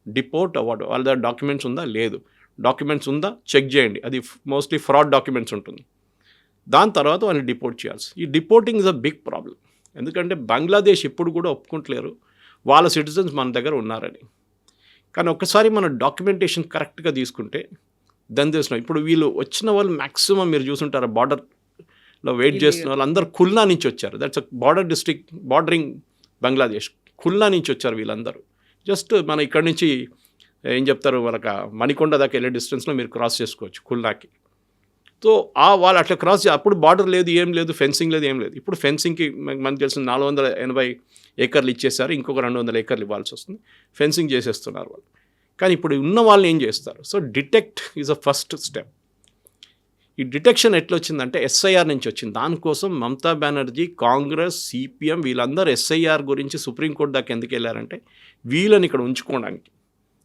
డిపోర్ట్ అవ్వడం. వాళ్ళ దగ్గర డాక్యుమెంట్స్ ఉందా, లేదు, డాక్యుమెంట్స్ ఉందా చెక్ చేయండి, అది మోస్ట్లీ ఫ్రాడ్ డాక్యుమెంట్స్ ఉంటుంది. దాని తర్వాత వాళ్ళని డిపోర్ట్ చేయాల్సి. ఈ డిపోర్టింగ్ ఇస్ అ బిగ్ ప్రాబ్లం, ఎందుకంటే బంగ్లాదేశ్ ఇప్పుడు కూడా ఒప్పుకుంటలేరు వాళ్ళ సిటిజన్స్ మన దగ్గర ఉన్నారని. కానీ ఒక్కసారి మన డాక్యుమెంటేషన్ కరెక్ట్గా తీసుకుంటే దాని తెలిసిన ఇప్పుడు వీళ్ళు వచ్చిన వాళ్ళు మ్యాక్సిమం మీరు చూసుంటారు బార్డర్లో వెయిట్ చేస్తున్న వాళ్ళు అందరూ ఖుల్నా నుంచి వచ్చారు. That's border district bordering Bangladesh. Khulna నుంచి వచ్చారు వీళ్ళందరూ. జస్ట్ మన ఇక్కడి నుంచి ఏం చెప్తారు వాళ్ళకి మణికొండ దాకా వెళ్ళే డిస్టెన్స్లో మీరు క్రాస్ చేసుకోవచ్చు ఖుల్నాకి. సో వాళ్ళు అట్లా క్రాస్ అప్పుడు బార్డర్ లేదు, ఏం లేదు, ఫెన్సింగ్ లేదు, ఏం లేదు. ఇప్పుడు ఫెన్సింగ్కి మనకు తెలిసిన 480 ఏకర్లు ఇచ్చేస్తారు, ఇంకొక 200 ఏకర్లు ఇవ్వాల్సి వస్తుంది. ఫెన్సింగ్ చేసేస్తున్నారు వాళ్ళు. కానీ ఇప్పుడు ఉన్న వాళ్ళని ఏం చేస్తారు? So detect is a first step. ఈ డిటెక్షన్ ఎట్లా వచ్చిందంటే ఎస్ఐఆర్ నుంచి వచ్చింది. దానికోసం మమతా బెనర్జీ, కాంగ్రెస్, సిపిఎం వీళ్ళందరూ ఎస్ఐఆర్ గురించి సుప్రీంకోర్టు దాకా ఎందుకు వెళ్ళారంటే వీళ్ళని ఇక్కడ ఉంచుకోవడానికి.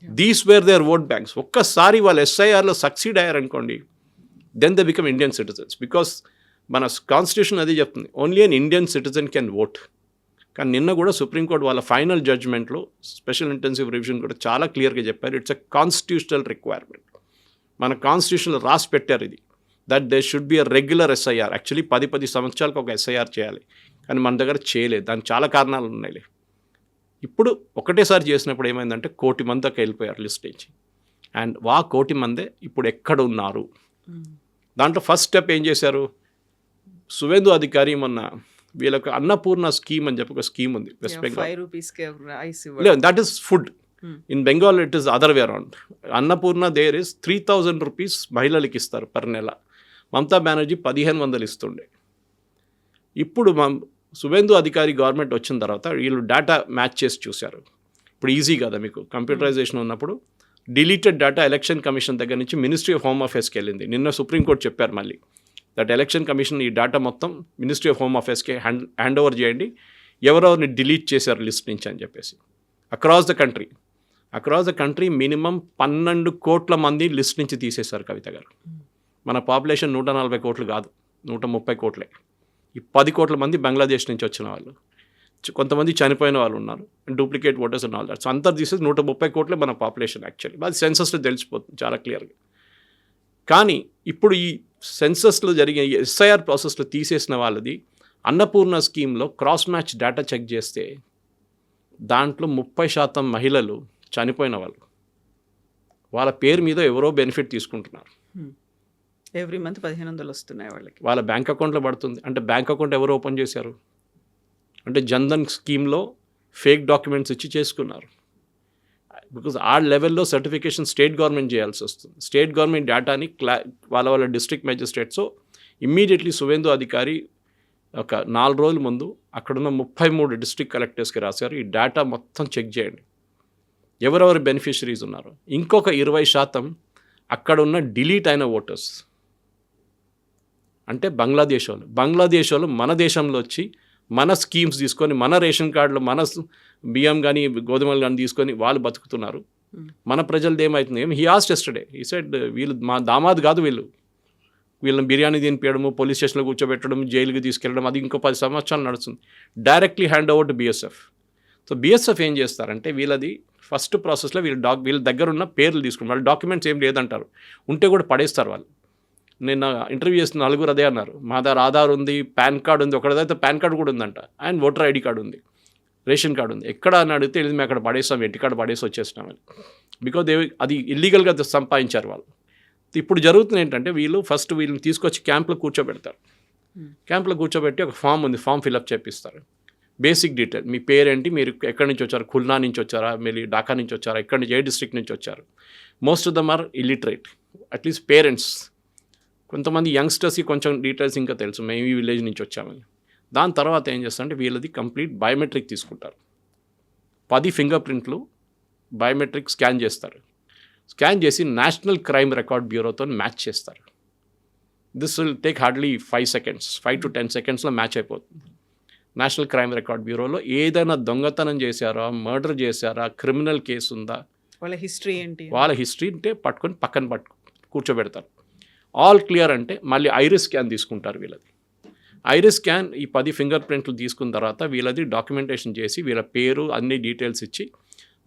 These were their vote banks. ఒక్కసారి వాళ్ళు ఎస్ఐఆర్లో సక్సీడ్ అయ్యారనుకోండి, then they become Indian citizens. Because మన కాన్స్టిట్యూషన్ అది చెప్తుంది only an Indian citizen can vote. కానీ నిన్న కూడా సుప్రీంకోర్టు వాళ్ళ ఫైనల్ జడ్జ్మెంట్లో స్పెషల్ ఇంటెన్సివ్ రివిజన్ కూడా చాలా క్లియర్గా చెప్పారు, ఇట్స్ ఎ కాన్స్టిట్యూషనల్ రిక్వైర్మెంట్. మన కాన్స్టిట్యూషన్లో రాసి పెట్టారు ఇది, that they should be a regular SIR. Actually 10 సంవత్సరాలకు ఒక ఎస్ఐఆర్ చేయాలి, కానీ మన దగ్గర చేయలేదు. దానికి చాలా కారణాలు ఉన్నాయి. ఇప్పుడు ఒకటేసారి చేసినప్పుడు ఏమైందంటే 1 కోటి మంది దాకా వెళ్ళిపోయారు లిస్ట్ నుంచి. అండ్ 1 కోటి మందే ఇప్పుడు ఎక్కడ ఉన్నారు. దాంట్లో ఫస్ట్ స్టెప్ ఏం చేశారు, సువేందు అధికారి మొన్న వీళ్ళకి అన్నపూర్ణ స్కీమ్ అని చెప్పి ఒక స్కీమ్ ఉంది వెస్ట్ బెంగాల్. లేదు, that is food. In Bengal it is other way around. Annapurna there is 3000 rupees మహిళలకి ఇస్తారు పర్ నెల. మమతా బెనర్జీ 1500 ఇస్తుండే. ఇప్పుడు సువేందు అధికారి గవర్నమెంట్ వచ్చిన తర్వాత వీళ్ళు డేటా మ్యాచ్ చేసి చూశారు. ఇప్పుడు ఈజీ కదా మీకు, కంప్యూటరైజేషన్ ఉన్నప్పుడు డిలీటెడ్ డేటా ఎలక్షన్ కమిషన్ దగ్గర నుంచి మినిస్ట్రీ ఆఫ్ హోమ్ అఫేర్స్కి వెళ్ళింది. నిన్న సుప్రీంకోర్టు చెప్పారు మళ్ళీ దట్ ఎలక్షన్ కమిషన్ ఈ డేటా మొత్తం మినిస్ట్రీ ఆఫ్ హోమ్ అఫేర్స్కి హ్యాండ్ ఓవర్ చేయండి, ఎవరెవరిని డిలీట్ చేశారు లిస్ట్ నుంచి అని చెప్పేసి. అక్రాస్ ద కంట్రీ మినిమం 12 కోట్ల మంది లిస్ట్ నుంచి తీసేశారు కవిత గారు. మన పాపులేషన్ 140 కోట్లు కాదు, 130 కోట్లే. ఈ 10 కోట్ల మంది బంగ్లాదేశ్ నుంచి వచ్చిన వాళ్ళు, కొంతమంది చనిపోయిన వాళ్ళు ఉన్నారు, duplicate voters and all that. So అంతా తీసేసి 130 కోట్లే మన పాపులేషన్ యాక్చువల్లీ. అది సెన్సస్లో తెలిసిపోతుంది చాలా క్లియర్గా. కానీ ఇప్పుడు ఈ సెన్సస్లో జరిగే ఎస్ఐఆర్ ప్రాసెస్లో తీసేసిన వాళ్ళది అన్నపూర్ణ స్కీమ్లో క్రాస్ మ్యాచ్ డేటా చెక్ చేస్తే దాంట్లో 30% మహిళలు చనిపోయిన వాళ్ళు, వాళ్ళ పేరు మీద ఎవరో బెనిఫిట్ తీసుకుంటున్నారు. ఎవ్రీ మంత్ 1500 వస్తున్నాయి వాళ్ళకి, వాళ్ళ బ్యాంక్ అకౌంట్లో పడుతుంది. అంటే బ్యాంక్ అకౌంట్ ఎవరు ఓపెన్ చేశారు అంటే జన్ధన్ స్కీమ్లో ఫేక్ డాక్యుమెంట్స్ ఇచ్చి చేసుకున్నారు. బికాజ్ ఆ లెవెల్లో సర్టిఫికేషన్ స్టేట్ గవర్నమెంట్ చేయాల్సి వస్తుంది. స్టేట్ గవర్నమెంట్ డేటాని వాళ్ళ డిస్ట్రిక్ట్ మేజిస్ట్రేట్స్ ఇమ్మీడియట్లీ సువేందు అధికారి ఒక 4 రోజుల ముందు అక్కడున్న 33 డిస్ట్రిక్ట్ కలెక్టర్స్కి రాశారు, ఈ డేటా మొత్తం చెక్ చేయండి ఎవరెవరు బెనిఫిషరీస్ ఉన్నారు. ఇంకొక 20% అక్కడున్న డిలీట్ అయిన ఓటర్స్ అంటే బంగ్లాదేశ్ వాళ్ళు మన దేశంలో వచ్చి మన స్కీమ్స్ తీసుకొని మన రేషన్ కార్డులు మన బియ్యం కానీ గోధుమలు కానీ తీసుకొని వాళ్ళు బతుకుతున్నారు. మన ప్రజలది ఏమవుతుంది? He asked yesterday, he said వీళ్ళు మా దామాద్ కాదు, వీళ్ళు వీళ్ళని బిర్యానీ తినిపించడము, పోలీస్ స్టేషన్లో కూర్చోబెట్టడం, జైలుకి తీసుకెళ్ళడం, అది ఇంకో 10 సంవత్సరాలు నడుస్తుంది. Directly hand over to BSF. So BSF ఏం చేస్తారంటే వీళ్ళది ఫస్ట్ ప్రాసెస్లో వీళ్ళ దగ్గర ఉన్న పేర్లు తీసుకుని వాళ్ళ డాక్యుమెంట్స్ ఏం లేదంటారు, ఉంటే కూడా పడేస్తారు వాళ్ళు. నేను ఇంటర్వ్యూ చేసిన నలుగురు అదే అన్నారు, మా దగ్గర ఆధార్ ఉంది, పాన్ కార్డు ఉంది, ఒకటిదైతే పాన్ కార్డు కూడా ఉందంట, అండ్ ఓటర్ ఐడి కార్డు ఉంది, రేషన్ కార్డు ఉంది. ఎక్కడ అని అడిగితే ఇది మేము అక్కడ పడేస్తాం, ఇంటికాడ పడేసి వచ్చేసినామని. బికాజ్ అది ఇల్లీగల్గా సంపాదించారు వాళ్ళు. ఇప్పుడు జరుగుతుంది ఏంటంటే వీళ్ళని తీసుకొచ్చి క్యాంప్లో కూర్చోబెడతారు. క్యాంప్లో కూర్చోబెట్టి ఒక ఫామ్ ఉంది, ఫామ్ ఫిల్అప్ చేపిస్తారు. బేసిక్ డీటెయిల్, మీ పేరేంటి, మీరు ఎక్కడి నుంచి వచ్చారు, ఖుల్నా నుంచి వచ్చారా, మీరు ఢాకా నుంచి వచ్చారా, ఎక్కడి నుంచి, ఏ డిస్ట్రిక్ట్ నుంచి వచ్చారు. Most of them are illiterate, at least parents. కొంతమంది యంగ్స్టర్స్కి కొంచెం డీటెయిల్స్ ఇంకా తెలుసు, మేము ఈ విలేజ్ నుంచి వచ్చామని. దాని తర్వాత ఏం చేస్తారంటే వీళ్ళది కంప్లీట్ బయోమెట్రిక్ తీసుకుంటారు. 10 ఫింగర్ ప్రింట్లు బయోమెట్రిక్ స్కాన్ చేస్తారు. స్కాన్ చేసి నేషనల్ క్రైమ్ రికార్డ్ బ్యూరోతో మ్యాచ్ చేస్తారు. This will take hardly 5 seconds, 5 to 10 secondsలో మ్యాచ్ అయిపోతుంది. నేషనల్ క్రైమ్ రికార్డ్ బ్యూరోలో ఏదైనా దొంగతనం చేశారా, మర్డర్ చేశారా, క్రిమినల్ కేసు ఉందా, వాళ్ళ హిస్టరీ ఏంటి, వాళ్ళ హిస్టరీ అంటే పక్కన కూర్చోబెడతారు. ఆల్ క్లియర్ అంటే మళ్ళీ ఐరిస్ స్కాన్ తీసుకుంటారు వీళ్ళది. ఐరిస్ స్కాన్ ఈ 10 ఫింగర్ ప్రింట్లు తీసుకున్న తర్వాత వీళ్ళది డాక్యుమెంటేషన్ చేసి వీళ్ళ పేరు అన్ని డీటెయిల్స్ ఇచ్చి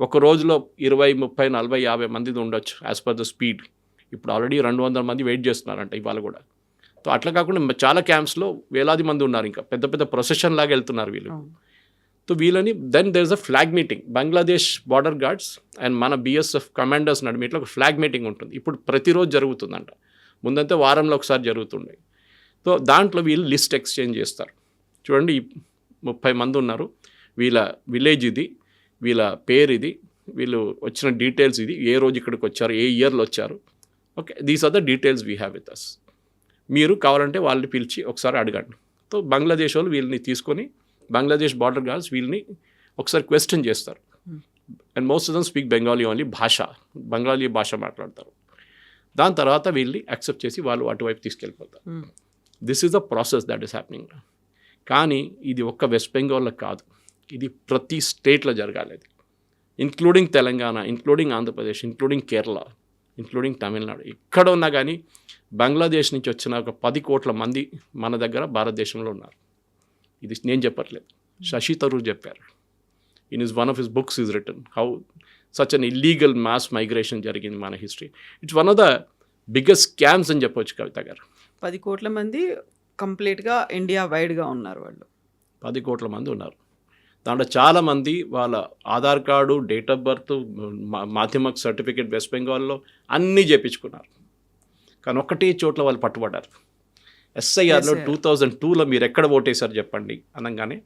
ఒక రోజులో 20, 30, 40, 50 మందిది ఉండొచ్చు యాజ్ పర్ ద స్పీడ్. ఇప్పుడు ఆల్రెడీ 200 మంది వెయిట్ చేస్తున్నారంట ఇవాళ కూడా. సో అట్లా కాకుండా చాలా క్యాంప్స్లో వేలాది మంది ఉన్నారు, ఇంకా పెద్ద పెద్ద ప్రొసెషన్ లాగా వెళ్తున్నారు వీళ్ళు. సో వీళ్ళని then there is a flag meeting, Bangladesh border guards and మన బిఎస్ఎఫ్ కమాండర్స్ నడిమిట్లో ఒక ఫ్లాగ్ మీటింగ్ ఉంటుంది. ఇప్పుడు ప్రతిరోజు జరుగుతుందంట, ముందంతే వారంలో ఒకసారి జరుగుతుండే. సో దాంట్లో వీళ్ళు లిస్ట్ ఎక్స్చేంజ్ చేస్తారు. చూడండి 30 మంది ఉన్నారు, వీళ్ళ విలేజ్ ఇది, వీళ్ళ పేరు ఇది, వీళ్ళు వచ్చిన డీటెయిల్స్ ఇది, ఏ రోజు ఇక్కడికి వచ్చారు, ఏ ఇయర్లో వచ్చారు, okay these are the details we have with us. మీరు కావాలంటే వాళ్ళని పిలిచి ఒకసారి అడగండి. సో బంగ్లాదేశ్ వాళ్ళు వీళ్ళని తీసుకొని, బంగ్లాదేశ్ బార్డర్ గార్డ్స్ వీళ్ళని ఒకసారి క్వశ్చన్ చేస్తారు. And most of dum speak Bengali only, Bengali భాష మాట్లాడతారు. దాని తర్వాత వీళ్ళని యాక్సెప్ట్ చేసి వాళ్ళు అటువైపు తీసుకెళ్ళిపోతారు. This is the process that is happening. కానీ ఇది ఒక్క వెస్ట్ బెంగాల్లో కాదు, ఇది ప్రతి స్టేట్లో జరగాలి. అది including Telangana, including Andhra Pradesh, including Kerala, including Tamil Nadu. ఎక్కడ ఉన్నా కానీ బంగ్లాదేశ్ నుంచి వచ్చిన ఒక 10 కోట్ల మంది మన దగ్గర భారతదేశంలో ఉన్నారు. ఇది నేను చెప్పట్లేదు, శశి తరూర్ చెప్పారు. In is one of his books is return how such an illegal mass migration జరిగింది మన history. It's one of the biggest scams అని చెప్పొచ్చు కవిత గారు. 10 కోట్ల మంది కంప్లీట్గా ఇండియా వైడ్గా ఉన్నారు. వాళ్ళు 10 కోట్ల మంది ఉన్నారు. దాంట్లో చాలామంది వాళ్ళ Aadhaar card, date of birth, మాధ్యమిక సర్టిఫికేట్ వెస్ట్ బెంగాల్లో అన్నీ చేయించుకున్నారు. కానీ ఒక్కటే చోట్ల వాళ్ళు పట్టుబడ్డారు. ఎస్ఐఆర్లో 2002లో మీరు ఎక్కడ ఓటేశారు చెప్పండి అనగానే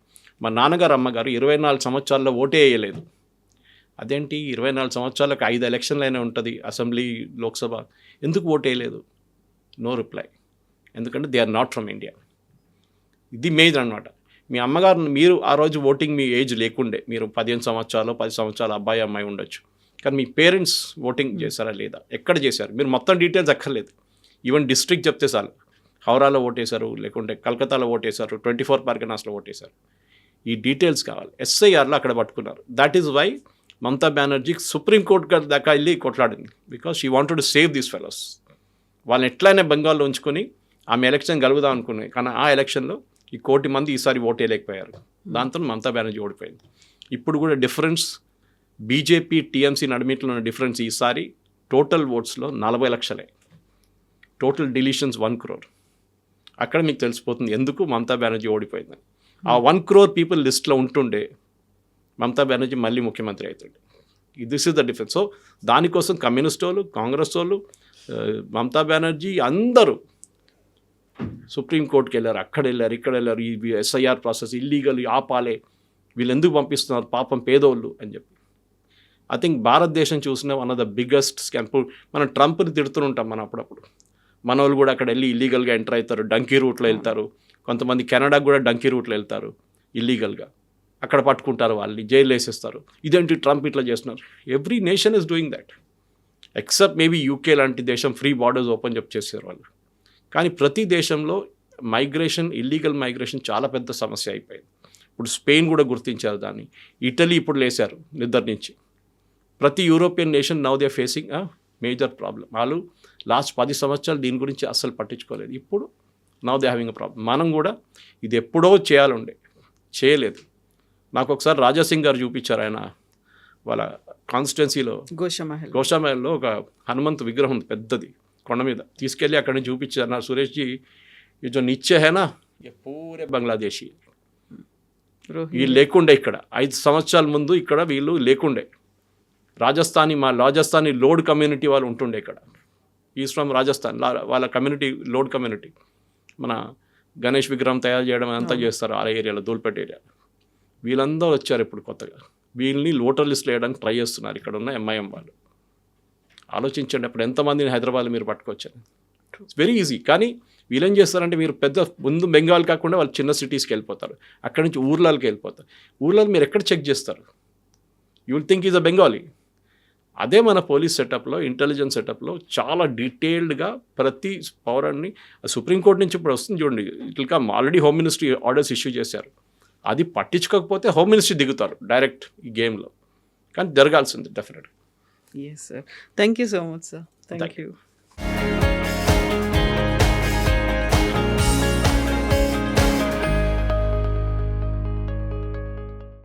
మా నాన్నగారు అమ్మగారు 24 సంవత్సరాల్లో ఓటే వేయలేదు. అదేంటి 24 సంవత్సరాలకు 5 ఎలక్షన్లు అయినా ఉంటుంది, అసెంబ్లీ, లోక్సభ, ఎందుకు ఓటు వేయలేదు? No reply. ఎందుకంటే they are not from India. ఇది మెయిన్ అనమాట. మీ అమ్మగారు, మీరు ఆ రోజు ఓటింగ్ మీ ఏజ్ లేకుండే, మీరు 15 సంవత్సరాలు 10 సంవత్సరాలు అబ్బాయి అమ్మాయి ఉండొచ్చు, కానీ మీ పేరెంట్స్ ఓటింగ్ చేశారా లేదా, ఎక్కడ చేశారు, మీరు మొత్తం డీటెయిల్స్ అక్కర్లేదు, ఈవెన్ డిస్ట్రిక్ట్ చెప్తే చాలు. హౌరాలో ఓటేశారు, లేకుంటే కలకత్తాలో ఓటేశారు, 24 పర్గనాస్లో ఓటేశారు, ఈ డీటెయిల్స్ కావాలి. ఎస్ఐఆర్లో అక్కడ పట్టుకున్నారు. That is why Mamata Banerjee Supreme Court దాకా వెళ్ళి కొట్లాడింది. Because she wanted to save these fellows. వాళ్ళని ఎట్లయినా బెంగాల్లో ఉంచుకొని ఆమె ఎలక్షన్ గెలుపుదాం అనుకున్నాయి. కానీ ఆ ఎలక్షన్లో ఈ 1 కోటి మంది ఈసారి ఓటేయలేకపోయారు. దాంతో మమతా బెనర్జీ ఓడిపోయింది. ఇప్పుడు కూడా డిఫరెన్స్ బీజేపీ టీఎంసీ నడిమిట్లో ఉన్న డిఫరెన్స్ ఈసారి టోటల్ ఓట్స్లో 40 లక్షలే, టోటల్ డిలీషన్స్ 1 crore. అక్కడ మీకు తెలిసిపోతుంది ఎందుకు మమతా బెనర్జీ ఓడిపోయిందని. ఆ 1 crore పీపుల్ లిస్ట్లో ఉంటుండే మమతా బెనర్జీ మళ్ళీ ముఖ్యమంత్రి అవుతుండే. This is the difference. So దానికోసం కమ్యూనిస్ట్ వాళ్ళు, కాంగ్రెస్ వాళ్ళు, మమతా బెనర్జీ అందరూ సుప్రీంకోర్టుకి వెళ్ళారు, అక్కడ వెళ్ళారు, ఇక్కడ వెళ్ళారు. ఈ ఎస్ఐఆర్ ప్రాసెస్ ఇల్లీగల్, ఆపాలే, వీళ్ళు ఎందుకు పంపిస్తున్నారు పాపం పేదోళ్ళు అని చెప్పి. ఐ థింక్ భారతదేశం చూసిన one of the biggest scam. మనం ట్రంప్ని తిడుతుంటాం మనం అప్పుడప్పుడు. మన వాళ్ళు కూడా అక్కడ వెళ్ళి ఇల్లీగల్గా ఎంటర్ అవుతారు, డంకీ రూట్లో వెళ్తారు. కొంతమంది కెనడాకు కూడా డంకీ రూట్లో వెళ్తారు ఇల్లీగల్గా, అక్కడ పట్టుకుంటారు, వాళ్ళని జైలు వేసేస్తారు. ఇదేంటి ట్రంప్ ఇట్లా చేస్తున్నారు? Every nation is doing that except maybe UK లాంటి దేశం ఫ్రీ బార్డర్స్ ఓపెన్ చేశారు వాళ్ళు. కానీ ప్రతి దేశంలో మైగ్రేషన్, ఇల్లీగల్ మైగ్రేషన్ చాలా పెద్ద సమస్య అయిపోయింది. ఇప్పుడు స్పెయిన్ కూడా గుర్తించారు దాన్ని, ఇటలీ ఇప్పుడు లేశారు నిద్ర నుంచి. ప్రతి European nation now they facing major problem. వాళ్ళు లాస్ట్ 10 సంవత్సరాలు దీని గురించి అస్సలు పట్టించుకోలేదు. ఇప్పుడు now they having a problem. మనం కూడా ఇది ఎప్పుడో చేయాలండే, చేయలేదు. నాకు ఒకసారి రాజాసింగ్ గారు చూపించారు, ఆయన వాళ్ళ కాన్స్టిట్యున్సీలో గోషామహల్లో ఒక హనుమంత్ విగ్రహం ఉంది పెద్దది, కొండ మీద తీసుకెళ్ళి అక్కడి నుంచి చూపించారు. నా సురేష్జీ ये जो नीचे है ना ये पूरे బంగ్లాదేశీ, వీళ్ళు లేకుండే ఇక్కడ 5 సంవత్సరాల ముందు ఇక్కడ వీళ్ళు లేకుండే. రాజస్థానీ లోడ్ కమ్యూనిటీ వాళ్ళు ఉంటుండే ఇక్కడ. ఈజ్ ఫ్రమ్ రాజస్థాన్, వాళ్ళ కమ్యూనిటీ లోడ్ కమ్యూనిటీ. మన గణేష్ విగ్రహం తయారు చేయడం అంతా చేస్తారు ఆ ఏరియాలో, దూల్పేట ఏరియా. వీళ్ళందరూ వచ్చారు ఇప్పుడు కొత్తగా. వీళ్ళని ఓటర్ లిస్ట్లో వేయడానికి ట్రై చేస్తున్నారు ఇక్కడ ఉన్న ఎంఐఎం వాళ్ళు. ఆలోచించండి, అప్పుడు ఎంతమందిని హైదరాబాద్ మీరు పట్టుకొచ్చారు. It's very easy. కానీ వీళ్ళేం చేస్తారంటే, మీరు పెద్ద ముందు బెంగాల్ కాకుండా వాళ్ళు చిన్న సిటీస్కి వెళ్ళిపోతారు, అక్కడి నుంచి ఊర్లకి వెళ్ళిపోతారు. ఊర్లలో మీరు ఎక్కడ చెక్ చేస్తారు? You will think is a Bengali. అదే మన పోలీస్ సెటప్లో, ఇంటెలిజెన్స్ సెటప్లో చాలా డీటెయిల్డ్గా ప్రతి పౌరాన్ని, సుప్రీంకోర్టు నుంచి ఇప్పుడు వస్తుంది చూడండి, ఇట్లా come already home ministry orders issue చేశారు. అది పట్టించుకోకపోతే హోమ్ మినిస్ట్రీ దిగుతారు డైరెక్ట్ ఈ గేమ్లో. కానీ జరగాల్సింది డెఫినెట్గా. Yes, sir. Thank you so much, sir. Thank you.